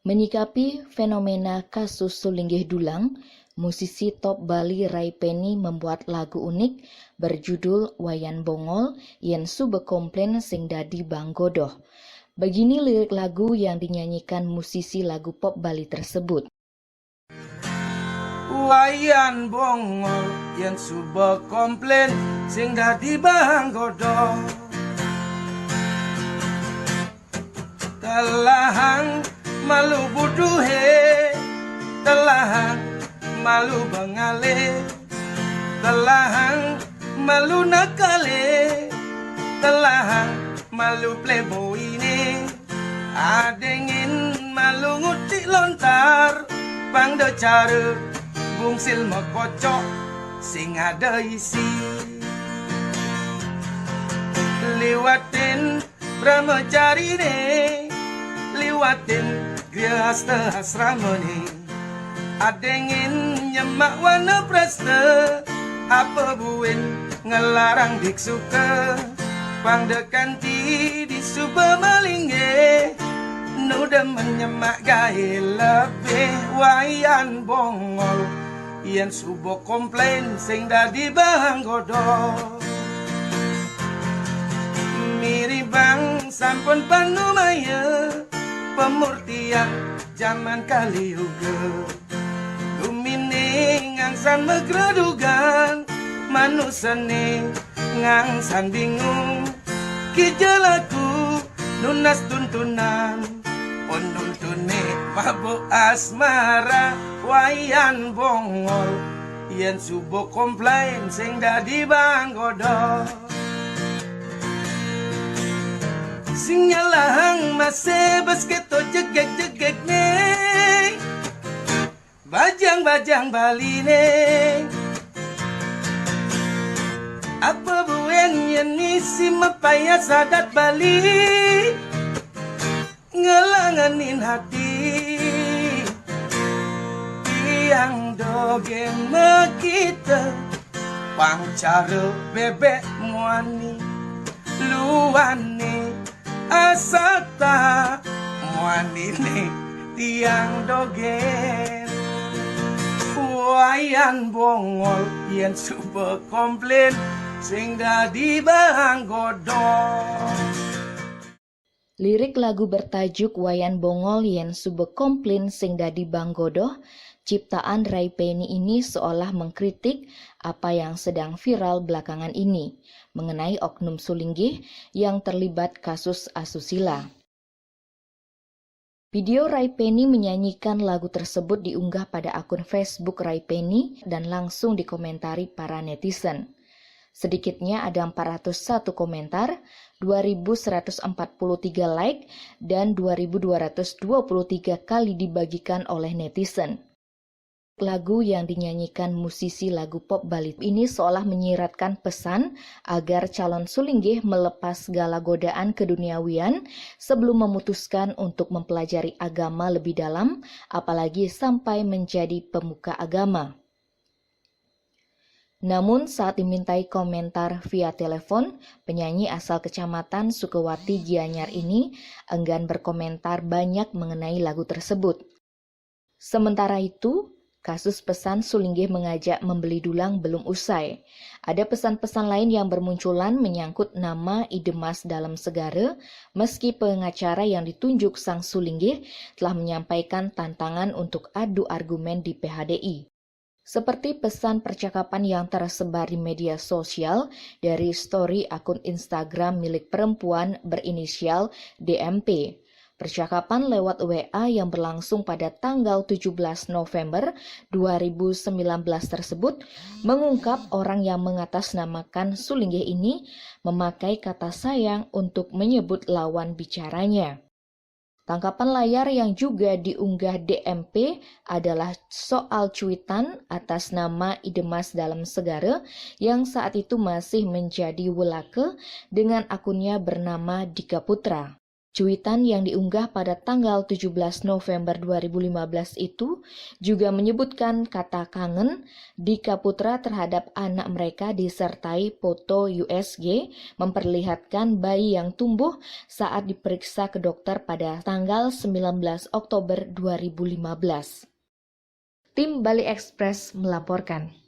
Menyikapi fenomena kasus sulinggih dulang, musisi top Bali Rai Penny membuat lagu unik berjudul Wayan Bongol yen sube komplain sing dadi banggodoh. Begini lirik lagu yang dinyanyikan musisi lagu pop Bali tersebut. Wayan bongol yen sube komplain sing dadi banggodoh. Telahang malu buduhe, telahang malu bangale, telahang malu nakale, telahang malu playboy ini, adengin malu ngutik lontar, pangde cara bungsil mekocok sing ada isi. Liwatin brahmacari ne, liwatin grihasta asrama ni, adengin nyemak warna prasta, apa buin ngelarang biksu ke, pangdekanti di suba malingge, nuda menyemak gaya lebih. Wayan bongol yen subo komplain sing dadi banggodoh. Miribang sampun panumaya, pemurtian zaman kali juga. Lumine ngangsan megradugan, manusane ngangsan bingung. Kijalaku nunas tuntunan, onuntune mabuk asmara. Wayan bongol yen subo komplain sing dadi banggodoh. Sing nyalahang masih basketo jegek-jegek ne, bajang-bajang Bali ne, apa buen yen isi mepaya sadat Bali, ngelanganin hati, tiang dogen mekita, pangcara bebek muani, luane asata muanine tiang dogen. Wayan bongol yen sube komplain sing dadi banggodoh. Lirik lagu bertajuk Wayan Bongol yen sube komplain sing dadi banggodoh ciptaan Rai Penny ini seolah mengkritik apa yang sedang viral belakangan ini mengenai oknum sulinggih yang terlibat kasus asusila. Video Rai Penny menyanyikan lagu tersebut diunggah pada akun Facebook Rai Penny dan langsung dikomentari para netizen. Sedikitnya ada 401 komentar, 2.143 like, dan 2.223 kali dibagikan oleh netizen. Lagu yang dinyanyikan musisi lagu pop Bali ini seolah menyiratkan pesan agar calon sulinggih melepas segala godaan keduniawian sebelum memutuskan untuk mempelajari agama lebih dalam, apalagi sampai menjadi pemuka agama. Namun saat dimintai komentar via telepon, penyanyi asal Kecamatan Sukawati Gianyar ini enggan berkomentar banyak mengenai lagu tersebut. Sementara itu, kasus pesan sulinggih mengajak membeli dulang belum usai. Ada pesan-pesan lain yang bermunculan menyangkut nama Idemas Dalam Segara, meski pengacara yang ditunjuk sang sulinggih telah menyampaikan tantangan untuk adu argumen di PHDI. Seperti pesan percakapan yang tersebar di media sosial dari story akun Instagram milik perempuan berinisial DMP. Percakapan lewat WA yang berlangsung pada tanggal 17 November 2019 tersebut mengungkap orang yang mengatasnamakan sulinggih ini memakai kata sayang untuk menyebut lawan bicaranya. Tangkapan layar yang juga diunggah DMP adalah soal cuitan atas nama Idemas Dalam Segara yang saat itu masih menjadi welake dengan akunnya bernama Dika Putra. Cuitan yang diunggah pada tanggal 17 November 2015 itu juga menyebutkan kata kangen Dika Putra terhadap anak mereka disertai foto USG memperlihatkan bayi yang tumbuh saat diperiksa ke dokter pada tanggal 19 Oktober 2015. Tim Bali Express melaporkan.